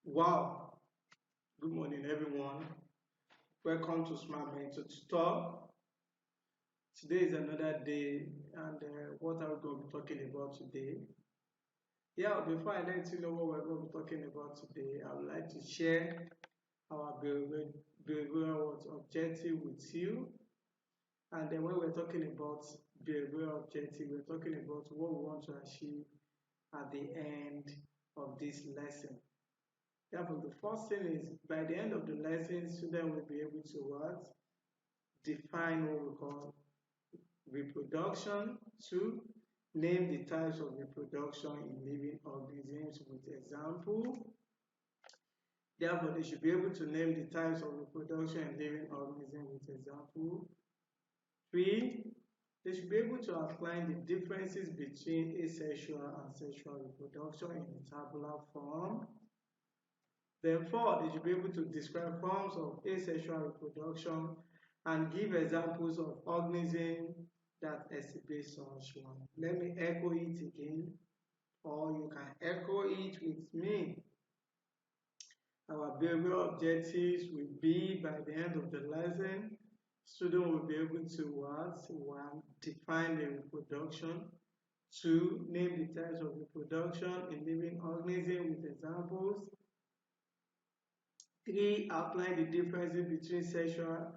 Wow, good morning, everyone. Welcome to Smart Mentor Talk. Today is another day, and what are we going to be talking about today? Yeah, before I let you know what we're going to be talking about today, I would like to share our behavioral objective with you. And then when we're talking about behavioral objective, we're talking about what we want to achieve at the end of this lesson. Therefore, the first thing is by the end of the lesson, students will be able to what? Define what we call reproduction. Two, name the types of reproduction in living organisms with example. Therefore, they should be able to name the types of reproduction in living organisms with example. Three, they should be able to outline the differences between asexual and sexual reproduction in a tabular form. Then four, they should be able to describe forms of asexual reproduction and give examples of organisms that exhibit such one. Let me echo it again, or you can echo it with me. Our behavioral objectives will be by the end of the lesson, students will be able to what? One, define the reproduction. Two, name the types of reproduction in living organisms with examples. Three, outline the differences between sexual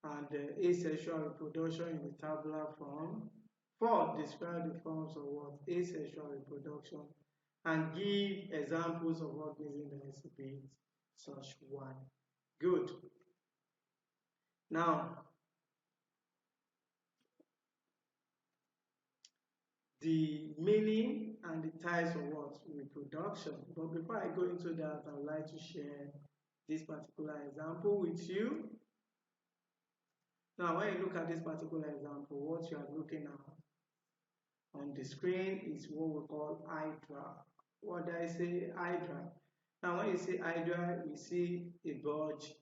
and asexual reproduction in the tabular form. Four, describe the forms of what? Asexual reproduction and give examples of organisms that exhibit such one. Good. Now, the meaning and the types of what? Reproduction. But before I go into that, I would like to share this particular example with you. Now, when you look at this particular example, what you are looking at on the screen is what we call hydra. What did I say? Hydra. Now, when you say hydra, we see a bulge.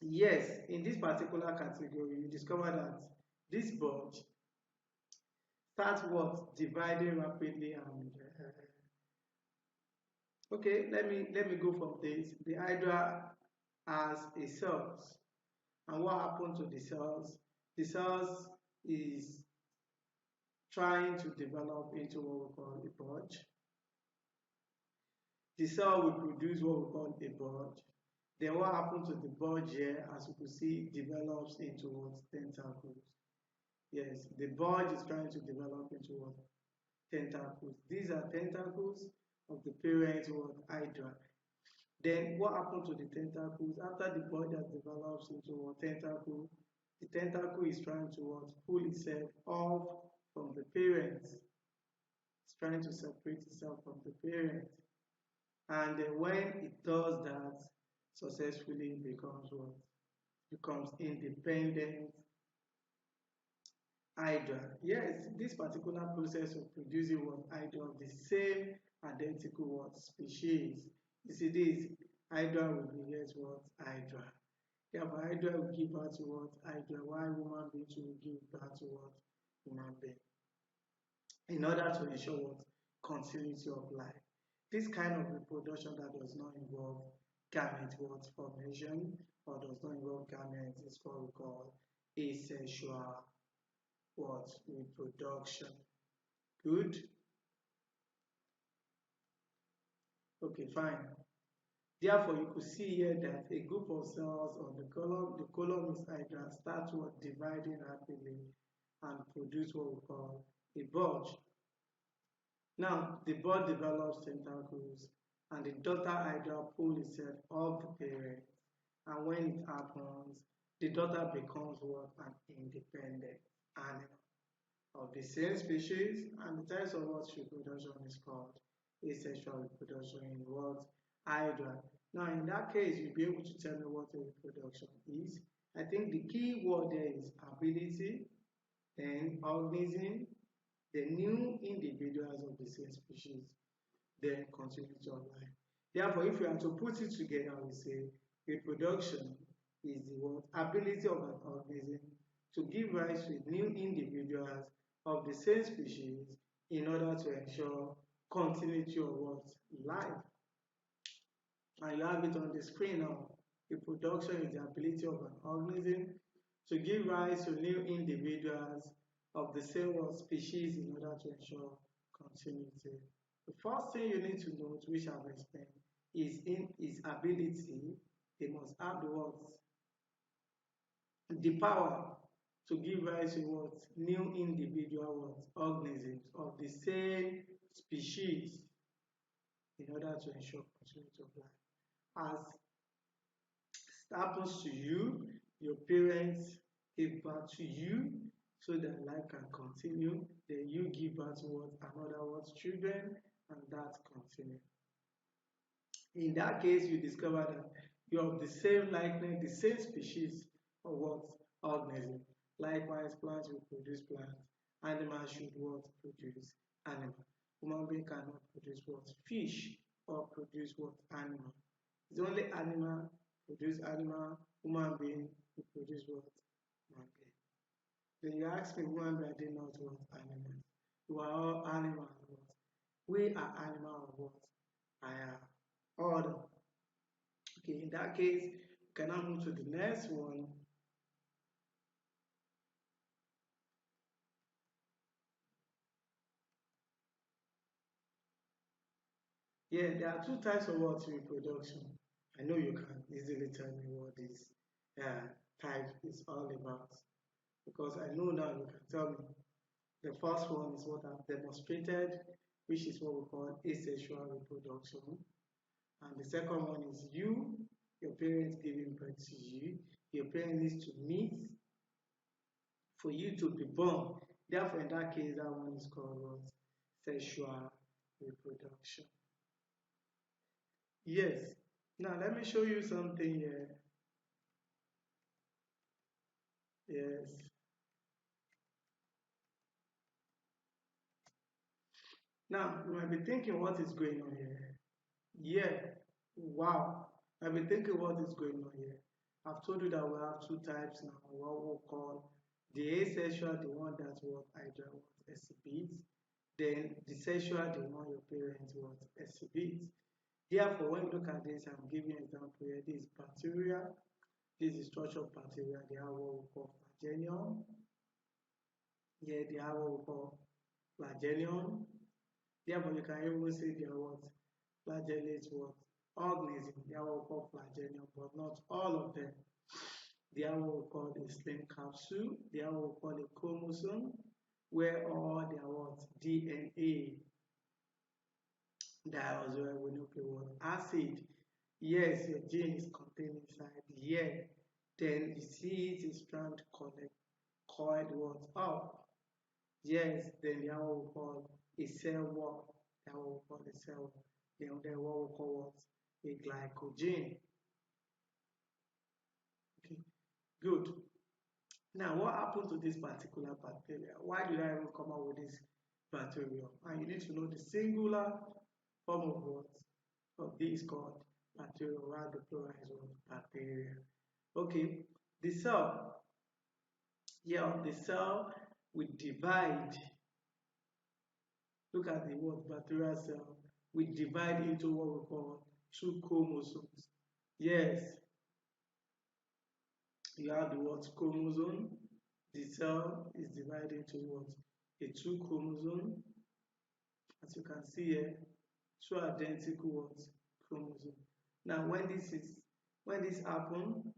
Yes, in this particular category, you discover that this bulge starts what? Dividing rapidly and okay, let me go from this. The hydra has a cells. And what happened to the cells? The cells is trying to develop into what we call a bulge. The cell will produce what we call a bulge. Then what happens to the bulge here, as you can see, develops into what? Tentacles. Yes, the bulge is trying to develop into what? Tentacles. These are tentacles of the parent what? Hydra. Then what happens to the tentacles? After the bulge that develops into what? Tentacle, the tentacle is trying to what? Pull itself off from the parent. It's trying to separate itself from the parent. And when it does that, successfully it becomes what? Becomes independent hydra. Yes, this particular process of producing what? Hydra of the same identical what? Species. You see this, hydra will beget what? Hydra. Therefore, hydra will give birth to what? Hydra. While human beings will give birth to what? Human being. In order to ensure what? Continuity of life. This kind of reproduction that does not involve gamete what? Formation or does not involve gametes is what we call asexual what? Reproduction. Good? Okay, fine. Therefore, you could see here that a group of cells on the column is hydra start what? Dividing rapidly and produce what we call a bulge. Now, the bud develops tentacles and the daughter hydra pulls itself off the parent. And when it happens, the daughter becomes what? An independent animal of the same species, and the types of what reproduction is called asexual reproduction in what? Hydra. Now, in that case, you'll be able to tell me what a reproduction is. I think the key word there is ability, then organism, the new individuals of the same species, then continuity of life. Therefore, if you are to put it together, we say reproduction is the what? Ability of an organism to give rise to new individuals of the same species in order to ensure continuity of what? Life. And you have it on the screen now. Reproduction is the ability of an organism to give rise to new individuals of the same species in order to ensure continuity. The first thing you need to note, which I've explained, is in his ability, they must have the words, the power to give rise to what new individual organisms of the same species in order to ensure continuity of life. As it happens to you, your parents give birth to you so that life can continue. Then you give birth to what another what children, and that continue. In that case, you discover that you have the same likeness, the same species of what organism. Likewise, plants will produce plants. Animals should what produce animal. Human being cannot produce what fish or produce what animal. It's only animal produce animal. Human being will produce what human being. Then you ask me, human being are they not what animals? You are all animals. What? We are animal of what? I am order. Okay, in that case, we can now move to the next one. Yeah, there are two types of what reproduction. I know you can easily tell me what this type is all about, because I know now you can tell me. The first one is what I've demonstrated, which is what we call asexual reproduction. And the second one is you, your parents giving birth to you. Your parents need to meet for you to be born. Therefore, in that case, that one is called what? Sexual reproduction. Yes. Now, let me show you something here. Yes. Now, you might be thinking what is going on here. Yeah. Wow. You might be thinking what is going on here. I've told you that we have two types now. What we call the asexual, the one that what Hydra what exhibits. Then the sexual, the one your parents what exhibits. Therefore, when you look at this, I'm giving an example here. This is bacteria. This is structure of bacteria. They have what we call flagellum. Here they have what we call flagellum. Therefore, you can even say they are what flagellate what organism. They are what we call flagellum, but not all of them. They are what we call the slim capsule. They are what we call the chromosome, where all their what DNA, diazoxyribonucleic acid. Yes, your gene is contained inside here. Then you see it is strand coiled what up. Yes, then they are what we call a cell wall. They are what we call a cell wall. Then they are what we call what? A glycogen. Okay, good. Now, what happened to this particular bacteria? Why did I even come out with this bacterium? And you need to know the singular form of what? Of this called bacteria, while the plural is what? Bacteria. Okay, the cell. Yeah, the cell will divide. Look at the word bacterial cell. We divide into what we call two chromosomes. Yes, you have the word chromosome. The cell is divided into what? A two chromosome. As you can see here, two identical what? Chromosome. Now, when this happen,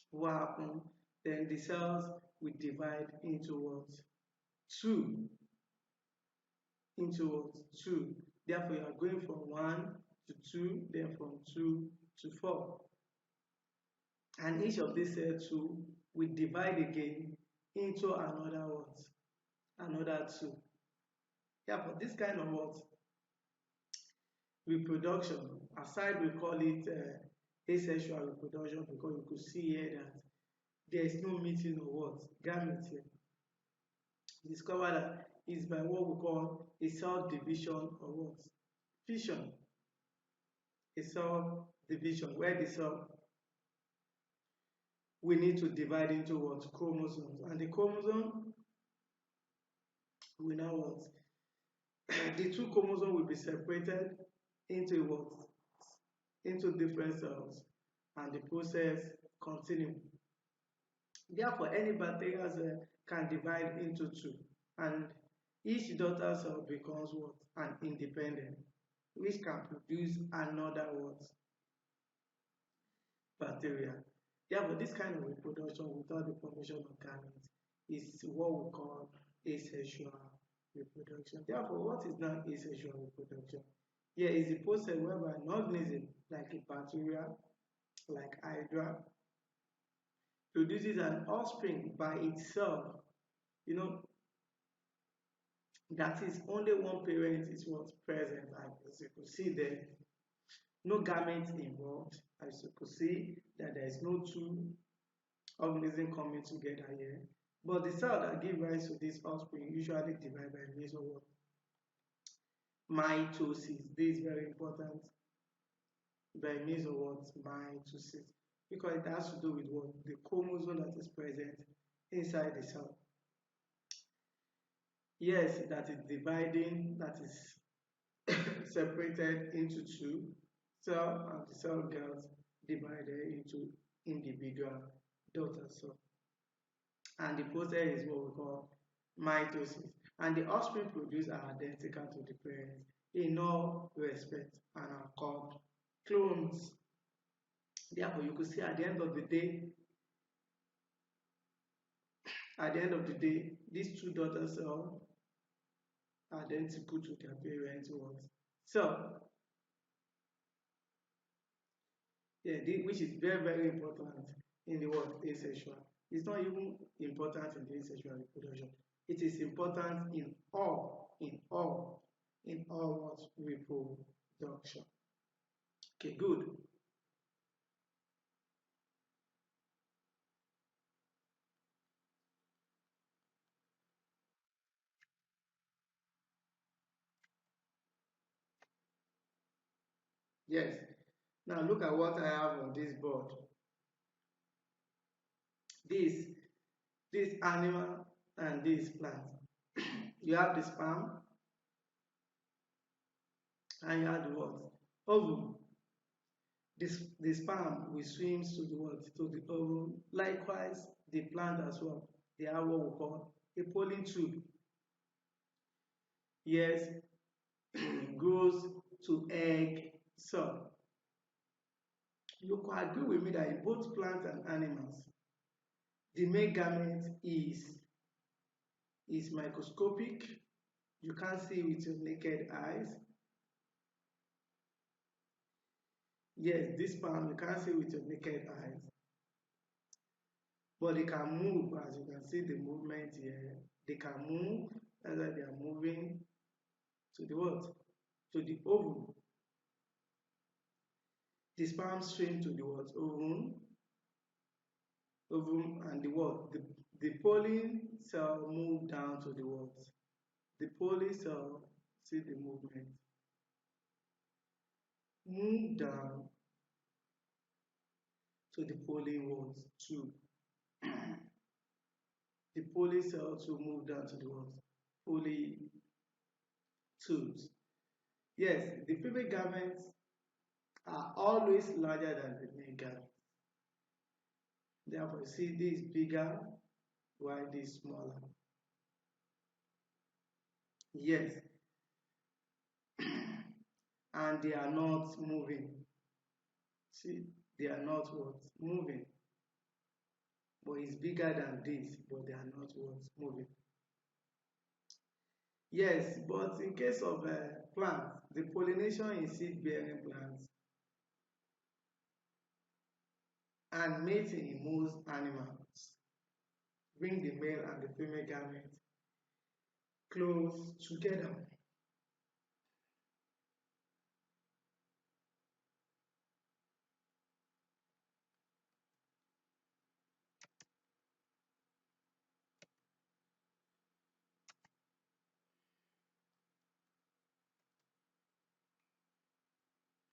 what happen? Then the cells will divide into what? Two. Into what? Two. Therefore, you are going from 1 to 2, then from 2 to 4. And each of these cells 2 will divide again into another what? Another 2. Therefore, this kind of what? Reproduction, aside we call it asexual reproduction, because you could see here that there is no meeting of what? Gametes here. Discover that is by what we call a cell division or what? Fission. A cell division where the cell we need to divide into what? Chromosomes. And the chromosome will now what? The two chromosomes will be separated into what? into different cells and the process continue. Therefore, any bacteria cell can divide into two, and each daughter cell becomes what? An independent, which can produce another what? Bacteria. Therefore, this kind of reproduction without the formation of gametes is what we call asexual reproduction. Therefore, what is now asexual reproduction? Here is a process whereby an organism like a bacteria, like Hydra, produces an offspring by itself. You know, that is only one parent is what's present. As you could see there, no gametes involved. As you could see that there is no two organisms coming together here. But the cell that gives rise to this offspring usually divide by means of what? Mitosis. This is very important. By means of what? Mitosis. Because it has to do with what? The chromosome that is present inside the cell. Yes, that is dividing, that is separated into two cells, and the cell gets divided into individual daughter cells. And the process is what we call mitosis. And the offspring produced are identical to the parents in all respects and are called clones. Therefore, you could see at the end of the day, these two daughter cells are identical to their parents' what? So, yeah, which is very, very important in the word asexual. It's not even important in the asexual reproduction. It is important in all what reproduction. Okay, good. Yes. Now look at what I have on this board. This this animal and this plant. You have the sperm and you have the what? Ovum. The sperm will swim to the what? To the ovum. Likewise, the plant as well. They have what we call a pollen tube. Yes, grows to egg cell. You can agree with me that in both plants and animals, the male gamete is microscopic. You can't see with your naked eyes. Yes, this sperm you can't see with your naked eyes, but they can move. As you can see the movement here, they can move. That's why they are moving to the what? To the ovum. The sperm swim to the what? Ovum, and the what? The pollen cell move down to the what? The pollen cell, see the movement, move down to the pollen what? Tube. The pollen cell to move down to the what? Pollen tubes. Yes, the female gametes are always larger than the male gametes. Therefore, you see this bigger while this smaller. Yes, and they are not moving. See, they are not what? Moving. But it's bigger than this, but they are not what? Moving. Yes, but in case of plants, the pollination in seed-bearing plants and mating in most animals bring the male and the female gamete close together.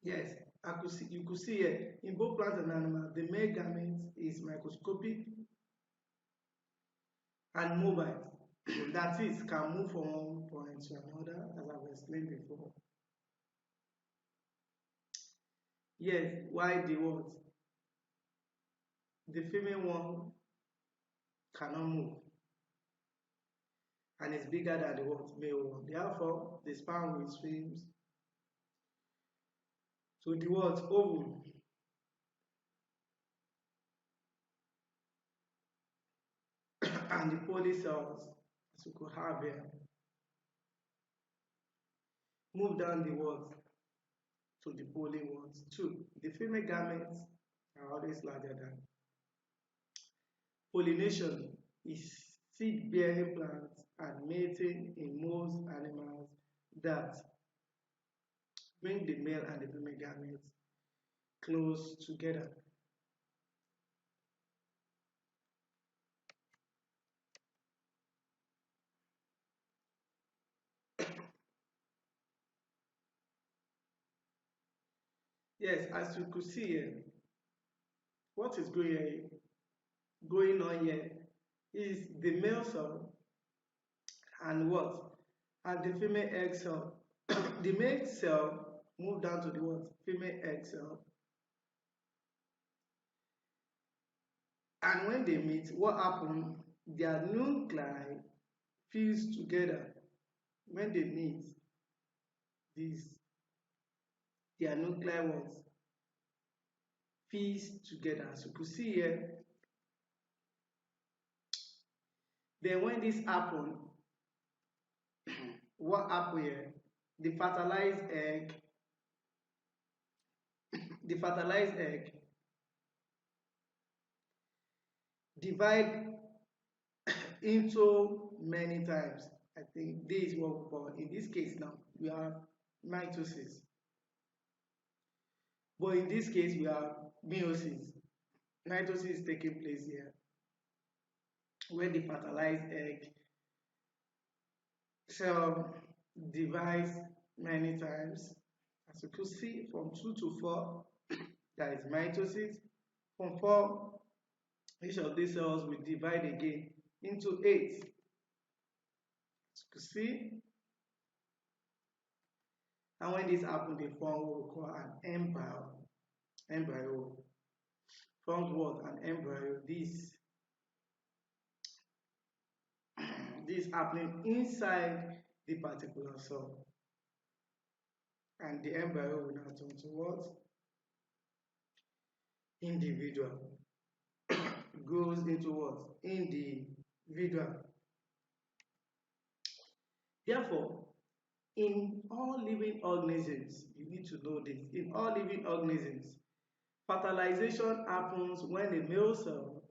Yes, you could see here in both plants and animals, the male gamete is microscopic and mobile. That is, can move from one point to another, as I've explained before. Yes, why the what? The female one cannot move and is bigger than the what? Male one. Therefore, the sperm will swim to the what? Ovum. And the poly cells, as you could have here, move down the what? To the poly ones. Two, the female gametes are always larger than. Pollination is seed-bearing plants and mating in most animals that bring the male and the female gametes close together. Yes, as you could see here, what is going on here is the male cell and what? And the female egg cell. The male cell move down to the what? Female egg cell. And when they meet, what happens? Their nuclei fuse together. When they meet, these their nuclei ones fuse together. As you could see here, then when this happen, what happen here? The fertilized egg, the fertilized egg divide into many times. I think this is what we call, in this case now, we have mitosis. But in this case, we have meiosis. Mitosis is taking place here, where the fertilized egg cell divides many times. As you could see, from 2 to 4, that is mitosis. From 4, each of these cells will divide again into 8. As you could see, and when this happens, they form what we call an embryo. Embryo forms what? An embryo. This happening inside the particular cell. And the embryo will now turn to what? Individual. Goes into what? Individual. Therefore, in all living organisms, you need to know this, in all living organisms, fertilization happens when a male cell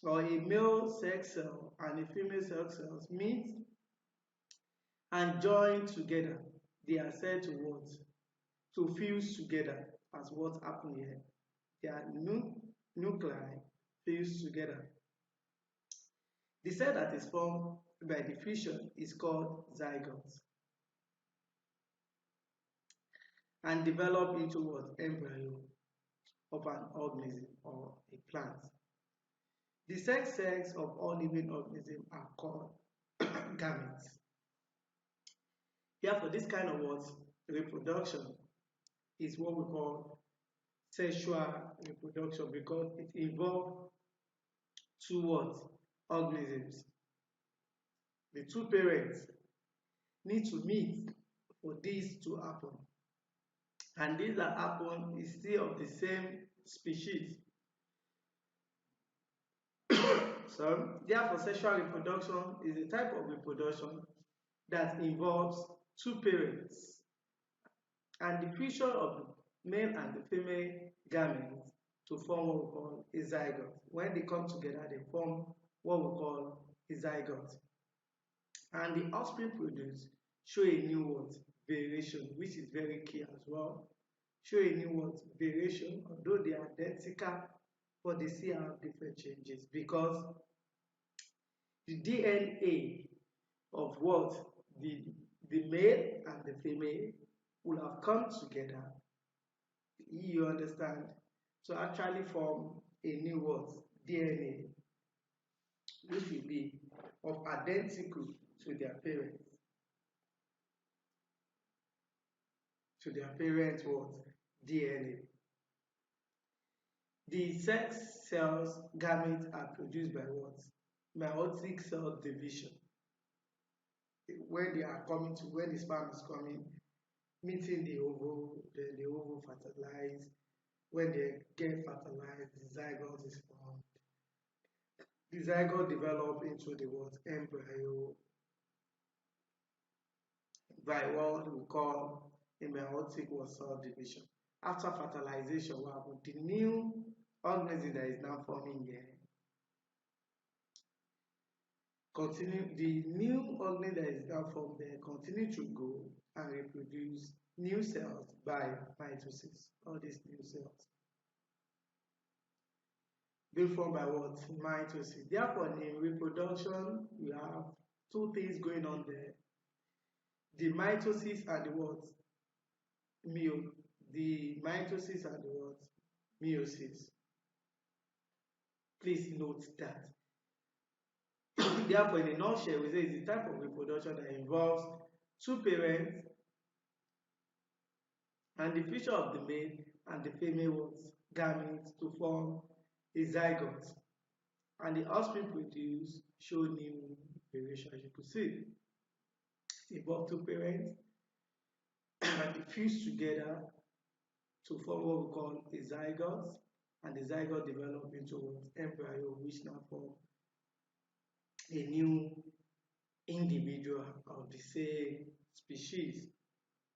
or a male sex cell and a female sex cells meet and join together. They are said to what? To fuse together, as what happened here. Their nuclei fuse together. The cell that is formed by the fusion is called zygote and develop into what? Embryo of an organism or a plant. The sex of all living organisms are called gametes. Therefore, this kind of what? Reproduction is what we call sexual reproduction, because it involves two what? Organisms. The two parents need to meet for this to happen. And this that happen is still of the same species. So, therefore, sexual reproduction is a type of reproduction that involves two parents and the fusion of the male and the female gametes to form what we call a zygote. When they come together, they form what we call a zygote. And the offspring produced show a new what? Variation, which is very key as well. Show a new what? Variation, although they are identical, but they still have different changes, because the DNA of what? The male and the female will have come together, you understand, to actually form a new what? DNA, which will be of identical to their parents. To their parents what? DNA. The sex cells gametes are produced by what? Meiotic cell division. When they are coming to, when the sperm is coming, meeting the ovule, then the ovule fertilize. When they get fertilized, the zygote is formed. The zygote develop into the what? Embryo by what we call a meiotic cell division. After fertilization, what happens? The new organism that is now forming here the new organism that is now formed there continue to grow and reproduce new cells by mitosis. All these new cells being formed by what? Mitosis. Therefore, in reproduction, we have two things going on there. The mitosis and the what? The mitosis and the what? Meiosis. Please note that. Therefore, in a nutshell, we say it's the type of reproduction that involves two parents and the fusion of the male and the female gametes to form a zygote. And the offspring produced show new variation, as you could see. It involves two parents and they fuse together to form what we call a zygote, and the zygote develop into what? Embryo, which now form a new individual of the same species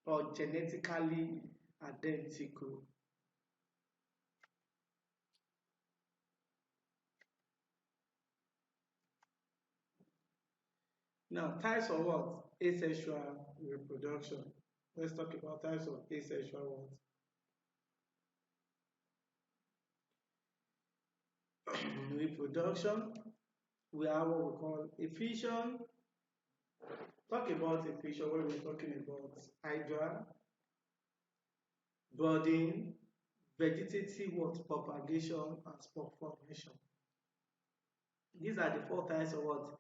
or genetically identical. Now, types of what? Asexual reproduction. Let's talk about types of asexual what? Reproduction. We have what we call effusion. Talk about effusion when we're talking about hydra, budding, vegetative what? Propagation, and spore formation. These are the four types of what?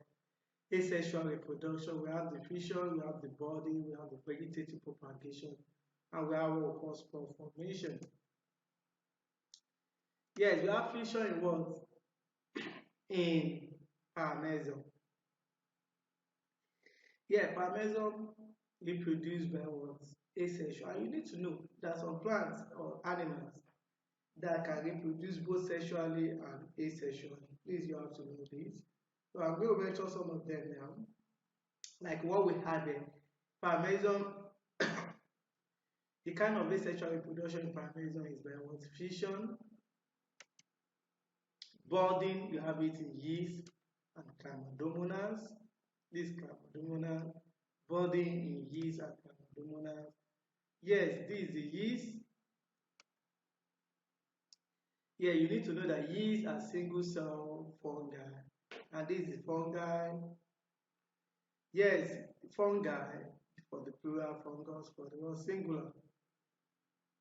Asexual reproduction. We have the fission, we have the budding, we have the vegetative propagation, and we have what we call spore formation. Yes, we have fission in what? In paramezon. Yeah, paramezon reproduced by what? Asexual. And you need to know that some plants or animals that can reproduce both sexually and asexually. Please, you have to know this. So I'm going to mention some of them now. Like what we had there. Paramezon, the kind of asexual reproduction in paramezon is by what? Fission. Budding, you have it in yeast and chlamydomonas. This chlamydomonas. Budding in yeast and chlamydomonas. Yes, this is the yeast. Yeah, you need to know that yeast are single cell fungi. And this is fungi. Yes, fungi for the plural, fungus for the word singular.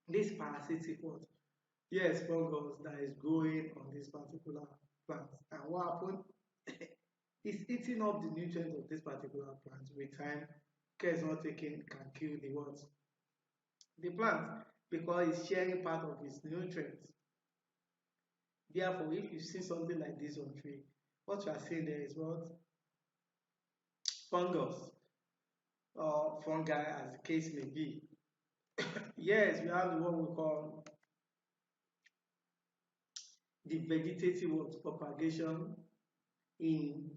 This parasitic what? Yes, fungus that is growing on this particular plant. And what happened? It's eating up the nutrients of this particular plant. With time, care is not taken, can kill the what? The plant, because it's sharing part of its nutrients. Therefore, if you see something like this on tree, what you are seeing there is what? Fungus or fungi, as the case may be. Yes, we have the what we call the vegetative what? Propagation in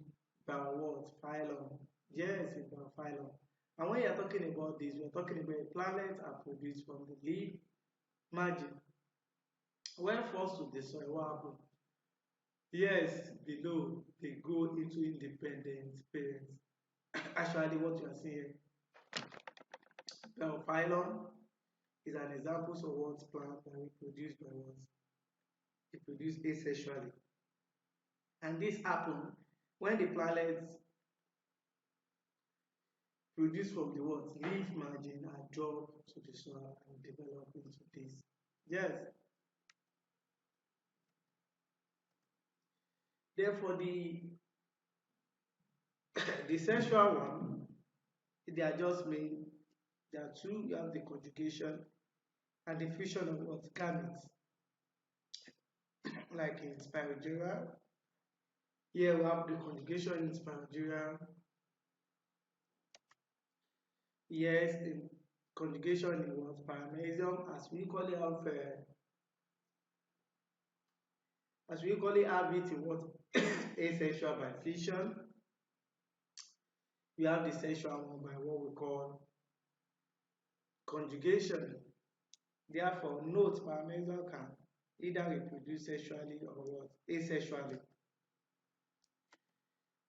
phylum. Yes, in phylum. And when you are talking about this, we are talking about planets are produced from the leaf margin. When forced to the soil, what happens? Yes, below they go into independent parents. Actually, what you are seeing, phylum is an example of what plant that we produce by what? They produce asexually. And this happens when the planets produced from the what? Leaf margin are dropped to the soil and develop into this. Yes. Therefore, the sexual one, they are just main. There are two. You have the conjugation and the fusion of what gametes, like in spirogyra. Here we have the conjugation in spirogyra. Yes, in conjugation in what paramecium, as we equally have it in what asexual by fission. We have the sexual one by what we call conjugation. Therefore, note paramecium can either reproduce sexually or what asexually.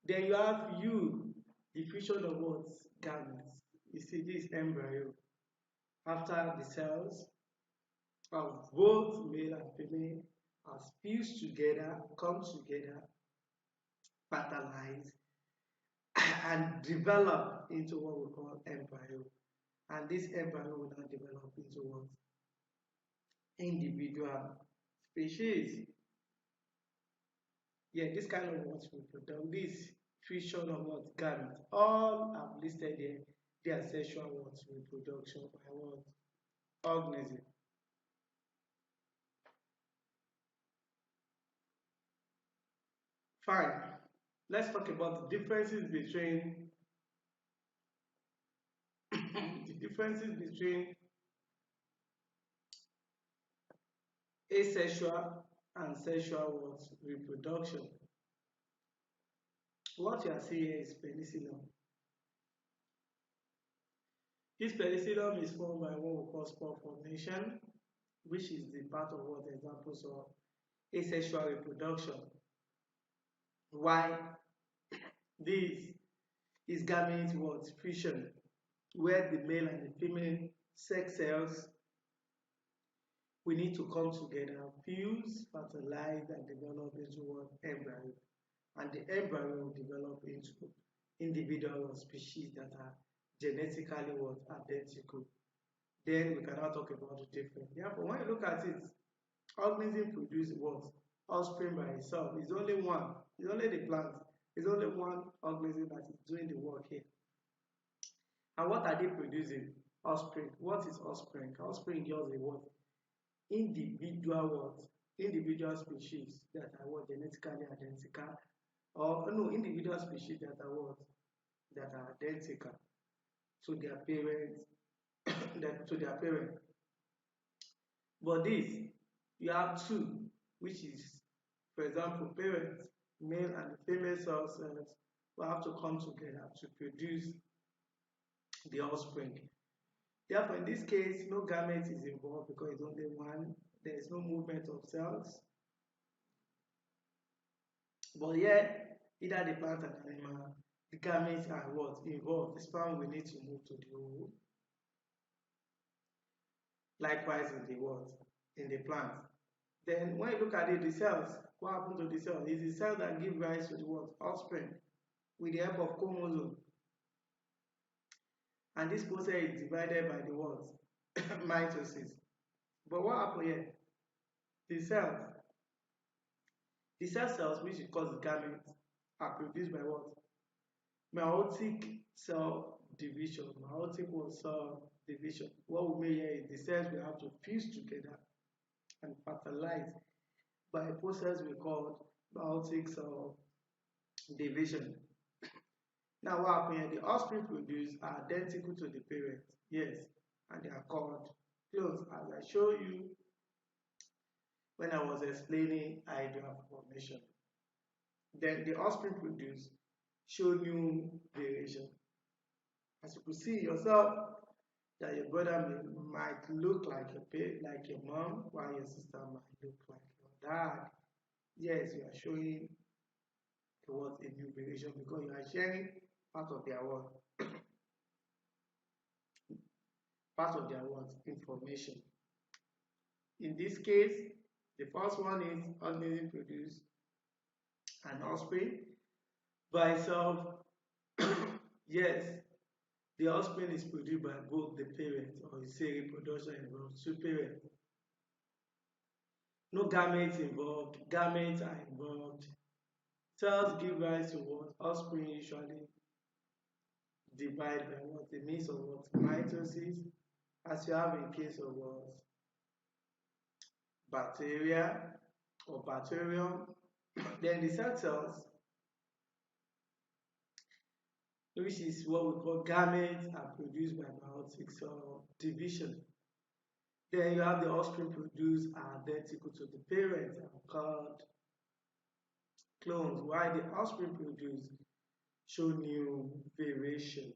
Then you have the fusion of what gametes. You see this embryo after the cells of both male and female are fused together, come together, fertilize, and develop into what we call embryo. And this embryo will now develop into what? Individual species. Yeah, this kind of what we produce, this fusion of what gametes, all I've listed here, their sexual what reproduction by what organism. Fine. Let's talk about the differences between the differences between asexual and sexual what reproduction. What you are seeing here is penicillin. This penicillin is formed by what we call spore formation, which is the part of what examples of asexual reproduction. Why? This is gamete what fusion, where the male and the female sex cells we need to come together, fuse, fertilize, and develop into one embryo. And the embryo will develop into individual species that are genetically what identical. Then we cannot talk about the difference. Therefore, when you look at it, organism produce what? Offspring by itself. It's only one. It's only the plant. It's only one organism that is doing the work here. And what are they producing? Offspring. What is offspring? Offspring is just a what? Individual species that are what genetically identical, or no, individual species that are what that are identical to their parents, to their parent. But this you have two, which is, for example, parents, male and female cells will have to come together to produce the offspring. Therefore, in this case, no gamete is involved because it's only one. There is no movement of cells. But yet, either the plant and animal, the gametes are what? Involved. The sperm will need to move to the ovule. Likewise in the what? In the plant. Then when you look at it, the cells, what happens to the cell? It's the cell that give rise to the what? Offspring with the help of chromosome. And this process is divided by the what? Mitosis. But what happens here? The cell cells, which is called the gametes, are produced by what? Meiotic cell division. Meiotic cell division. What we mean here is the cells will have to fuse together and fertilize by a process we call meiotic cell division. Now what happens here? The offspring produced are identical to the parent. Yes, and they are called clones, as I showed you when I was explaining hydra formation. Then the offspring produced show new variation. As you could see yourself, that your brother might look like your mom, while your sister might look like your dad. Yes, you are showing towards a new variation because you are sharing part of their what? Part of their what? Information. In this case, the first one is organism produce an offspring by itself. Yes, the offspring is produced by both the parents, or you say reproduction involves two parents. No gametes involved, gametes are involved. Cells give rise to what? Offspring usually divide by what? The means of what? Mitosis, as you have in case of what? bacteria or bacterium. Then the cell cells, which is what we call gametes, are produced by meiosis or division. Then you have the offspring produced are identical to the parents and called clones, while the offspring produced show new variation.